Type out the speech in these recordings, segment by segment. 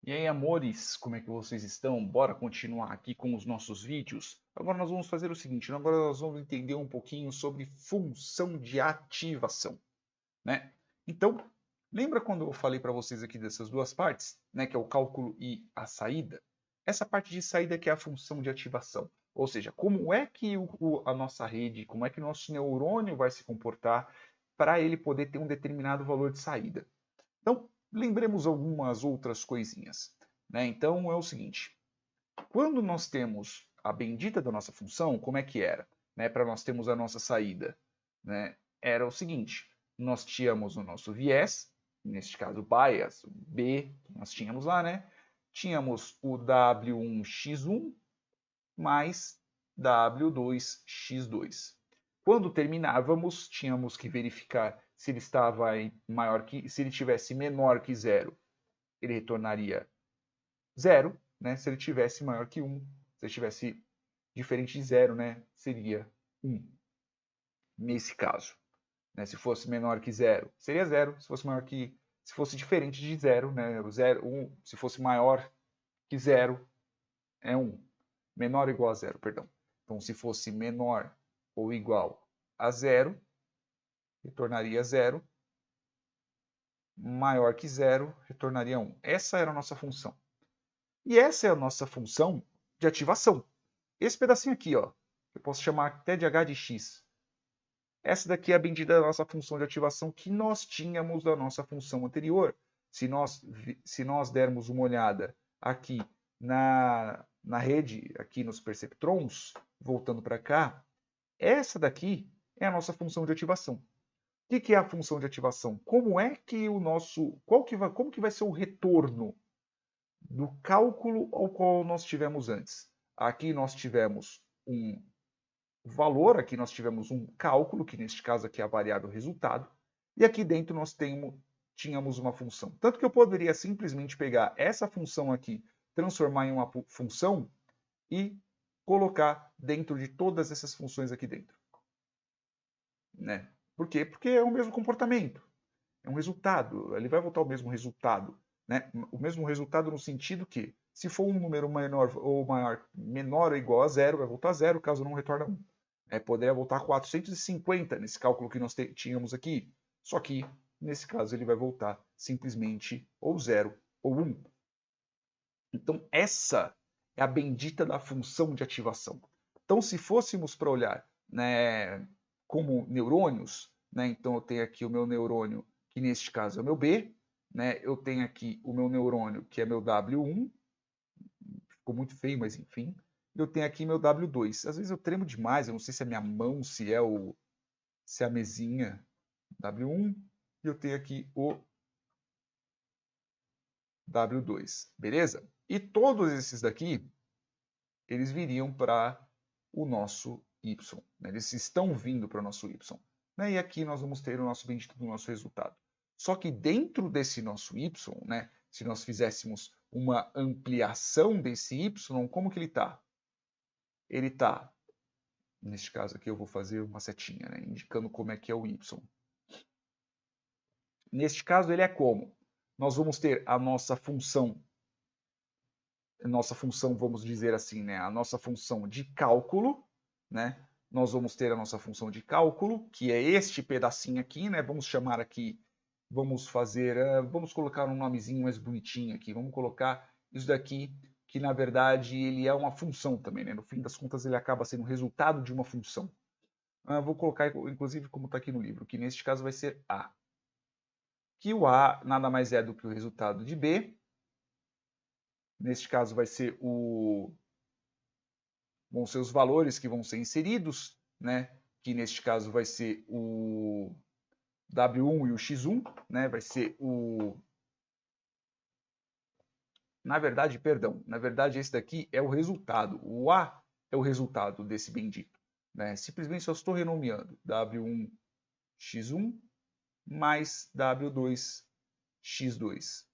E aí, amores, como é que vocês estão? Bora continuar aqui com os nossos vídeos. Agora nós vamos fazer o seguinte, agora nós vamos entender um pouquinho sobre função de ativação, né? Então, lembra quando eu falei para vocês aqui dessas duas partes, né, que é o cálculo e a saída? Essa parte de saída que é a função de ativação. Ou seja, como é que a nossa rede, como é que o nosso neurônio vai se comportar para ele poder ter um determinado valor de saída. Então, lembremos algumas outras coisinhas. Né? Então, é o seguinte: quando nós temos a bendita da nossa função, como é que era? Né? Para nós termos a nossa saída, né? Era o seguinte: nós tínhamos o nosso viés, neste caso o bias, o B, que nós tínhamos lá, né? Tínhamos o W1x1 mais W2x2. Quando terminávamos, tínhamos que verificar se ele estava maior que, se ele tivesse menor que zero, ele retornaria zero, né? Se ele tivesse maior que 1, se ele tivesse diferente de zero, né? Seria 1. Nesse caso, né? Se fosse menor que zero, seria zero. Se fosse maior que, se fosse diferente de zero, né? O zero, 1, se fosse maior que zero, é 1. Menor ou igual a zero, perdão. Então, se fosse menor ou igual a zero, retornaria zero. Maior que zero, retornaria 1. Essa era a nossa função. E essa é a nossa função de ativação. Esse pedacinho aqui, ó, eu posso chamar até de h de x. Essa daqui é a bendita da nossa função de ativação que nós tínhamos da nossa função anterior. Se nós dermos uma olhada aqui na rede, aqui nos perceptrons, voltando para cá, essa daqui é a nossa função de ativação. O que é a função de ativação? Como é que o nosso. Como que vai ser o retorno do cálculo ao qual nós tivemos antes? Aqui nós tivemos um valor, aqui nós tivemos um cálculo, que neste caso aqui é a variável resultado, e aqui dentro nós tínhamos uma função. Tanto que eu poderia simplesmente pegar essa função aqui, transformar em uma função e colocar dentro de todas essas funções aqui dentro. Né? Por quê? Porque é o mesmo comportamento, é um resultado, ele vai voltar ao mesmo resultado. Né? O mesmo resultado no sentido que, se for um número menor ou maior, menor ou igual a zero, vai voltar a zero, caso não retorne a 1. Poderia voltar a 450 nesse cálculo que nós tínhamos aqui, só que, nesse caso, ele vai voltar simplesmente ou 0 ou 1. Então, essa é a bendita da função de ativação. Então, se fôssemos para olhar, né, como neurônios, né, então eu tenho aqui o meu neurônio, que neste caso é o meu B, né, eu tenho aqui o meu neurônio, que é meu W1, ficou muito feio, mas enfim, eu tenho aqui meu W2. Às vezes eu tremo demais, eu não sei se é minha mão, se é a mesinha W1, e eu tenho aqui o W2, beleza? E todos esses daqui, eles viriam para o nosso y. Né? Eles estão vindo para o nosso y. Né? E aqui nós vamos ter o nosso bendito do nosso resultado. Só que dentro desse nosso y, né, se nós fizéssemos uma ampliação desse y, como que ele está? Ele está, neste caso aqui eu vou fazer uma setinha, né, indicando como é que é o y. Neste caso ele é como? Nós vamos ter a nossa função, vamos dizer assim, né, a nossa função de cálculo, né? Nós vamos ter a nossa função de cálculo, que é este pedacinho aqui, né? Vamos chamar aqui, vamos fazer, vamos colocar um nomezinho mais bonitinho aqui. Vamos colocar isso daqui, que na verdade ele é uma função também, né? No fim das contas ele acaba sendo o resultado de uma função. Vou colocar, inclusive, como está aqui no livro, que neste caso vai ser A. Que o A nada mais é do que o resultado de B. Neste caso vai ser vão ser os valores que vão ser inseridos, né? Que neste caso vai ser o W1 e o X1, né? Vai ser na verdade, perdão, na verdade esse daqui é o resultado. O A é o resultado desse bendito. Né? Simplesmente só estou renomeando W1 X1 mais W2 X2.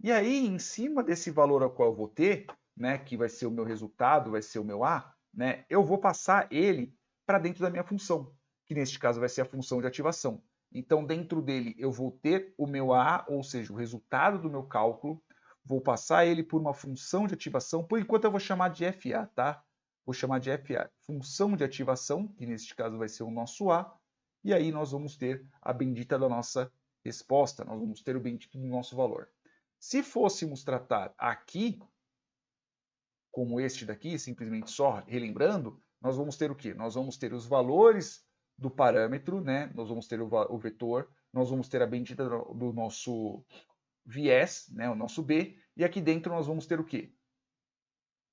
E aí, em cima desse valor ao qual eu vou ter, né, que vai ser o meu resultado, vai ser o meu A, né, eu vou passar ele para dentro da minha função, que neste caso vai ser a função de ativação. Então, dentro dele, eu vou ter o meu A, ou seja, o resultado do meu cálculo, vou passar ele por uma função de ativação. Por enquanto eu vou chamar de FA, tá? Vou chamar de FA, função de ativação, que neste caso vai ser o nosso A, e aí nós vamos ter a bendita da nossa resposta, nós vamos ter o bendito do nosso valor. Se fôssemos tratar aqui, como este daqui, simplesmente só relembrando, nós vamos ter o quê? Nós vamos ter os valores do parâmetro, né? Nós vamos ter o vetor, nós vamos ter a bendita do nosso viés, né? O nosso B, e aqui dentro nós vamos ter o quê?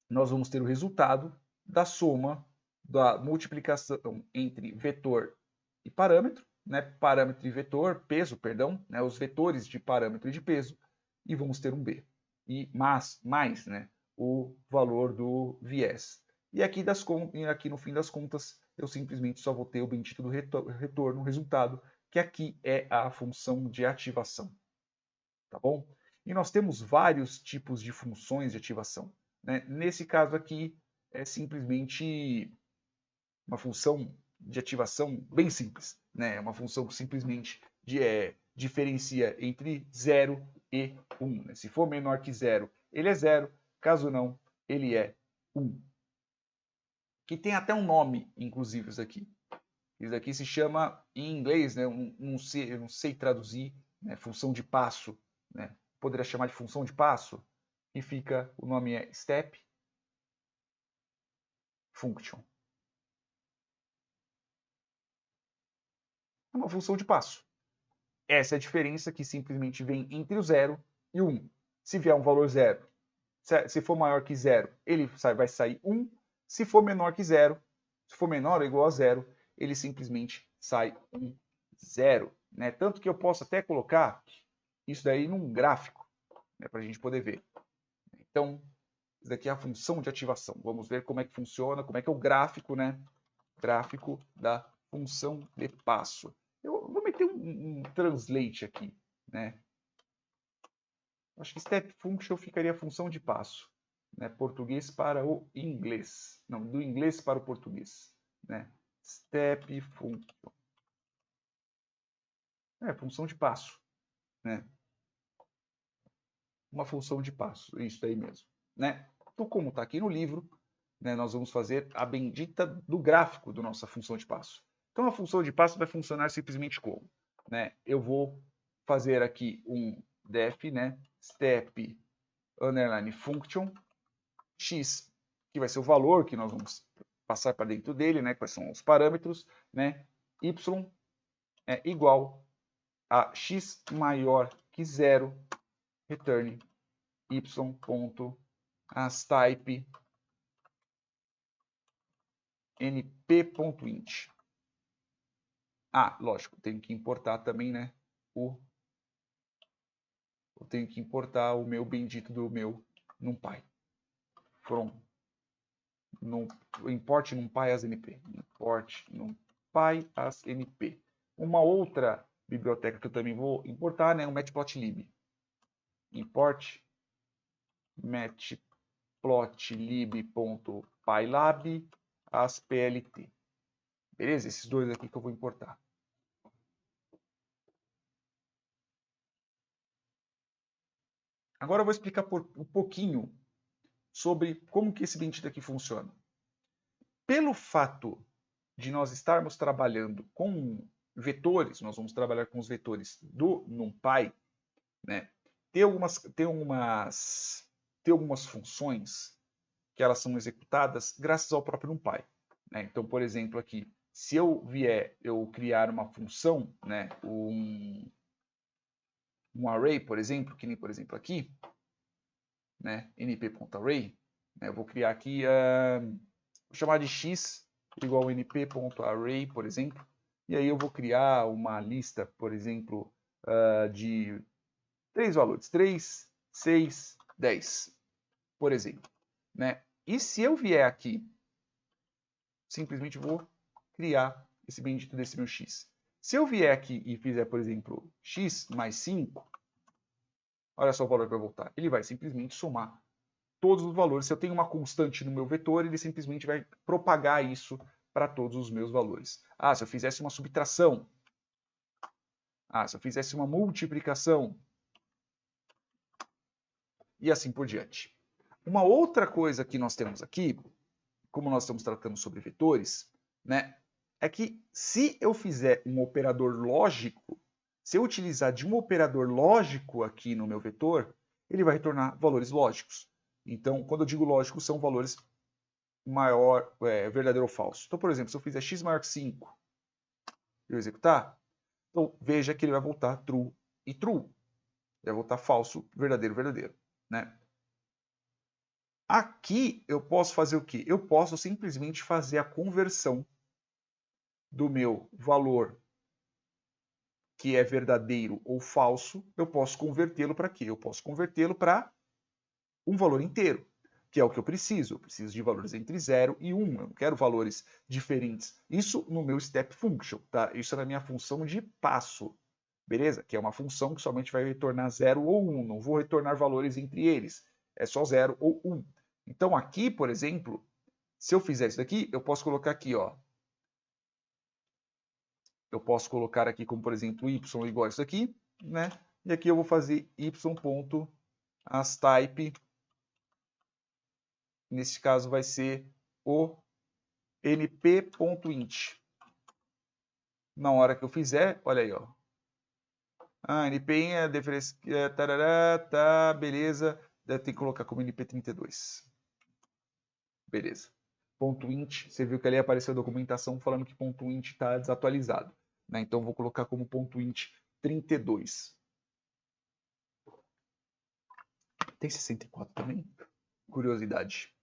Nós vamos ter o resultado da soma da multiplicação entre vetor e parâmetro, né? Parâmetro e vetor, peso, perdão, né? Os vetores de parâmetro e de peso, e vamos ter um B. E mais, né? O valor do viés. E aqui, aqui no fim das contas, eu simplesmente só vou ter o bendito do retorno, o resultado, que aqui é a função de ativação. Tá bom? E nós temos vários tipos de funções de ativação. Né? Nesse caso aqui, é simplesmente uma função de ativação bem simples. Né? É uma função que simplesmente diferencia entre 0 e 1. Né? Se for menor que 0, ele é 0. Caso não, ele é 1. Que tem até um nome, inclusive, isso aqui. Isso aqui se chama, em inglês, né? Não sei traduzir, né? Função de passo. Né? Poderia chamar de função de passo. E fica, o nome é step function. É uma função de passo. Essa é a diferença que simplesmente vem entre o 0 e o 1. Se vier um valor 0, se for maior que 0, ele vai sair 1. Se for menor que 0, se for menor ou igual a 0, ele simplesmente sai 0. Né? Tanto que eu posso até colocar isso daí num gráfico, né, para a gente poder ver. Então, isso daqui é a função de ativação. Vamos ver como é que funciona, como é que é o gráfico, né? Gráfico da função de passo. Eu vou meter um translate aqui, né? Acho que step function ficaria função de passo, né? Português para o inglês. Não, do inglês para o português, né? Step function. É, função de passo, né? Uma função de passo, isso aí mesmo, né? Então, como está aqui no livro, né, nós vamos fazer a bendita do gráfico da nossa função de passo. Então, a função de passo vai funcionar simplesmente como? Né? Eu vou fazer aqui um def, né? Step underline function x, que vai ser o valor que nós vamos passar para dentro dele, né? Quais são os parâmetros, né? Y é igual a x maior que 0, return y.asType np.int. Ah, lógico, tenho que importar também, né? Eu tenho que importar o meu bendito do meu NumPy. From import NumPy as np. Import NumPy as np. Uma outra biblioteca que eu também vou importar, né? O matplotlib. Import matplotlib.pylab as plt. Beleza? Esses dois aqui que eu vou importar. Agora eu vou explicar um pouquinho sobre como que esse bendito aqui funciona. Pelo fato de nós estarmos trabalhando com vetores, nós vamos trabalhar com os vetores do NumPy, né? Tem algumas funções que elas são executadas graças ao próprio NumPy. Né? Então, por exemplo, aqui, se eu criar uma função, né, um array, por exemplo, que nem por exemplo aqui, né, np.array, né, eu vou criar aqui, vou chamar de x igual a np.array, por exemplo, e aí eu vou criar uma lista, por exemplo, de 3 valores, 3, 6, 10, por exemplo. Né? E se eu vier aqui, simplesmente vou criar esse bendito desse meu x. Se eu vier aqui e fizer, por exemplo, x mais 5, olha só o valor que vai voltar. Ele vai simplesmente somar todos os valores. Se eu tenho uma constante no meu vetor, ele simplesmente vai propagar isso para todos os meus valores. Ah, se eu fizesse uma subtração. Ah, se eu fizesse uma multiplicação. e assim por diante. Uma outra coisa que nós temos aqui, como nós estamos tratando sobre vetores, né, é que se eu fizer um operador lógico, se eu utilizar de um operador lógico aqui no meu vetor, ele vai retornar valores lógicos. Então, quando eu digo lógico, são valores maior, verdadeiro ou falso. Então, por exemplo, se eu fizer x maior que 5 e eu executar, então veja que ele vai voltar true e true. Ele vai voltar falso, verdadeiro, verdadeiro, né? Aqui eu posso fazer o quê? Eu posso simplesmente fazer a conversão do meu valor que é verdadeiro ou falso, eu posso convertê-lo para quê? Eu posso convertê-lo para um valor inteiro, que é o que eu preciso. Eu preciso de valores entre 0 e 1. Eu não quero valores diferentes. Isso no meu step function, tá? Isso é na minha função de passo, beleza? Que é uma função que somente vai retornar 0 ou 1. Não vou retornar valores entre eles. É só 0 ou 1. Então aqui, por exemplo, se eu fizer isso daqui, eu posso colocar aqui, ó. Eu posso colocar aqui como, por exemplo, y igual a isso aqui, né? E aqui eu vou fazer y.asType. Nesse caso vai ser o np.int. Na hora que eu fizer, olha aí, ó. np tarará, tá, beleza. Deve ter que colocar como np32. Beleza. .int, você viu que ali apareceu a documentação falando que .int está desatualizado. Né? Então, vou colocar como .int 32. Tem 64 também? Curiosidade.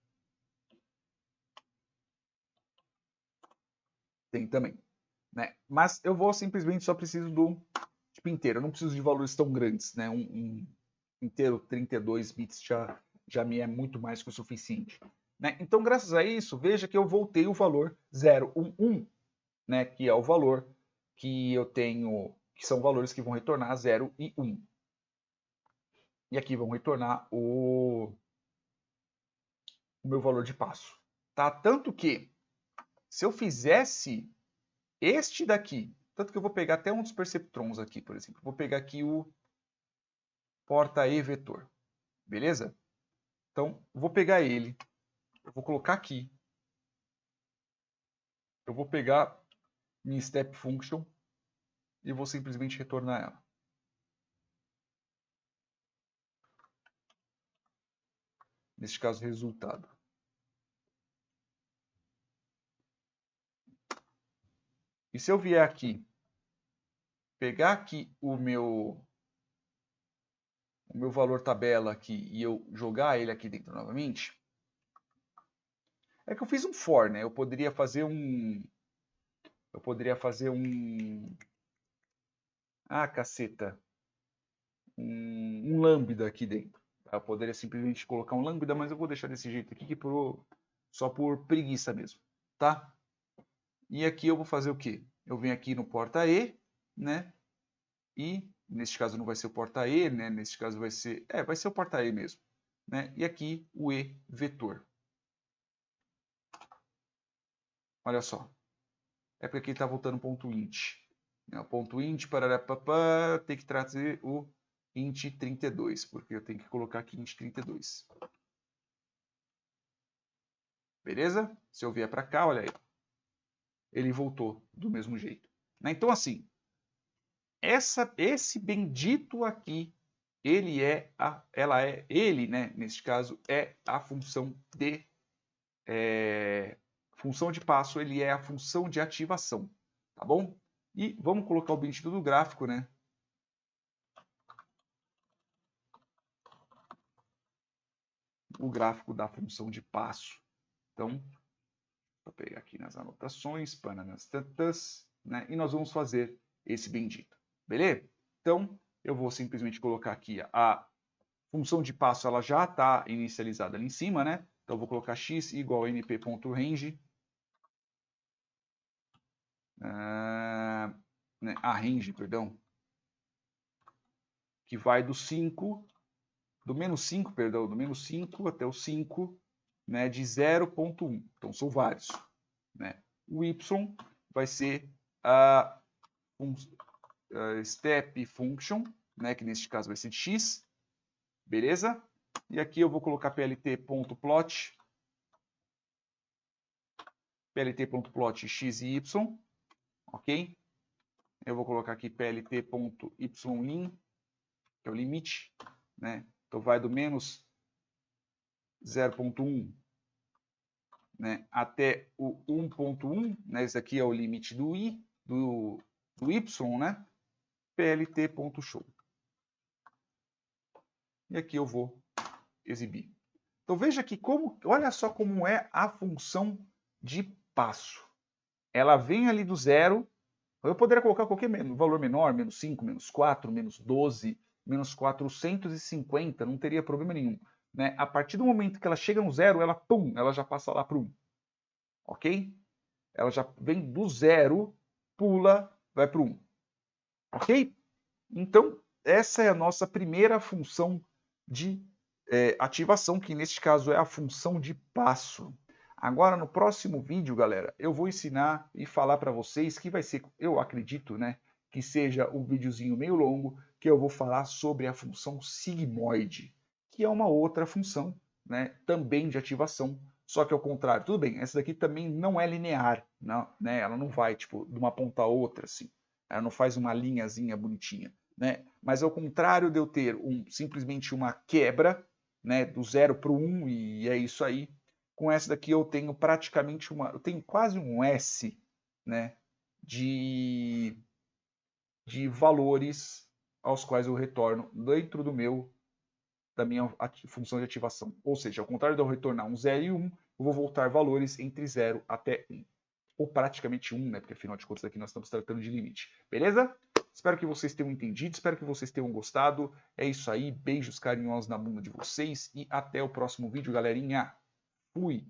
Tem também. Né? Mas eu vou simplesmente só preciso do tipo inteiro. Eu não preciso de valores tão grandes. Né? Um inteiro 32 bits já me é muito mais que o suficiente. Né? Então, graças a isso, veja que eu voltei o valor 011, né? Que é o valor que eu tenho, que são valores que vão retornar 0 e 1. E aqui vão retornar o meu valor de passo. Tá? Tanto que, se eu fizesse este daqui, tanto que eu vou pegar até um dos perceptrons aqui, por exemplo. Vou pegar aqui o porta e vetor. Beleza? Então, vou pegar ele. Eu vou colocar aqui. Eu vou pegar minha step function e vou simplesmente retornar ela. Neste caso, resultado. E se eu vier aqui, pegar aqui o meu valor tabela aqui e eu jogar ele aqui dentro novamente, é que eu fiz um for, né? Eu poderia fazer um... Ah, caceta. Um lambda aqui dentro. Eu poderia simplesmente colocar um lambda, mas eu vou deixar desse jeito aqui, que só por preguiça mesmo, tá? E aqui eu vou fazer o quê? Eu venho aqui no porta E, né? E, neste caso não vai ser o porta E, né? Neste caso vai ser... vai ser o porta E mesmo. Né? E aqui o E vetor. Olha só. É porque aqui está voltando ponto int. O ponto int, pararapapá, tem que trazer o int 32, porque eu tenho que colocar aqui int 32. Beleza? Se eu vier para cá, olha aí. Ele voltou do mesmo jeito. Né? Então, assim, esse bendito aqui, ele, né, neste caso, é a função de função de passo, ele é a função de ativação, tá bom? E vamos colocar o bendito do gráfico, né? O gráfico da função de passo. Então, vou pegar aqui nas anotações, nas tantas, né? E nós vamos fazer esse bendito, beleza? Então, eu vou simplesmente colocar aqui a função de passo, ela já está inicializada ali em cima, né? Então, eu vou colocar x igual a np.range, né? A range, perdão, que vai do 5, do menos 5, perdão, do menos 5 até o 5, né, de 0.1. Então, são vários. Né? O y vai ser a step function, né, que neste caso vai ser de x, beleza? E aqui eu vou colocar plt.plot. plt.plot x e y. Ok? Eu vou colocar aqui plt.ylin, que é o limite, né? Então vai do menos 0.1, né, até o 1.1, né? Esse aqui é o limite do i, do y, né? plt.show. E aqui eu vou exibir. Então veja aqui como, olha só como é a função de passo. Ela vem ali do zero. Eu poderia colocar qualquer valor menor, menos 5, menos 4, menos 12, menos 450, não teria problema nenhum. Né? A partir do momento que ela chega no zero, ela, pum, ela já passa lá para 1. Ok? Ela já vem do zero, pula, vai para 1. Ok? Então, essa é a nossa primeira função de ativação, que neste caso é a função de passo. Agora, no próximo vídeo, galera, eu vou ensinar e falar para vocês que vai ser, eu acredito, né, que seja um videozinho meio longo, que eu vou falar sobre a função sigmoide, que é uma outra função, né, também de ativação, só que ao contrário. Tudo bem, essa daqui também não é linear, não, né, ela não vai, tipo, de uma ponta a outra, assim. Ela não faz uma linhazinha bonitinha, né? Mas ao contrário de eu ter simplesmente uma quebra, né, do 0 para o 1 e é isso aí, com essa daqui eu tenho praticamente eu tenho quase um S, né, de valores aos quais eu retorno dentro da minha função de ativação. Ou seja, ao contrário de eu retornar um 0 e 1, eu vou voltar valores entre 0 até 1. Ou praticamente 1, né? Porque afinal de contas aqui nós estamos tratando de limite. Beleza? Espero que vocês tenham entendido, espero que vocês tenham gostado. É isso aí, beijos carinhosos na bunda de vocês e até o próximo vídeo, galerinha. Fui!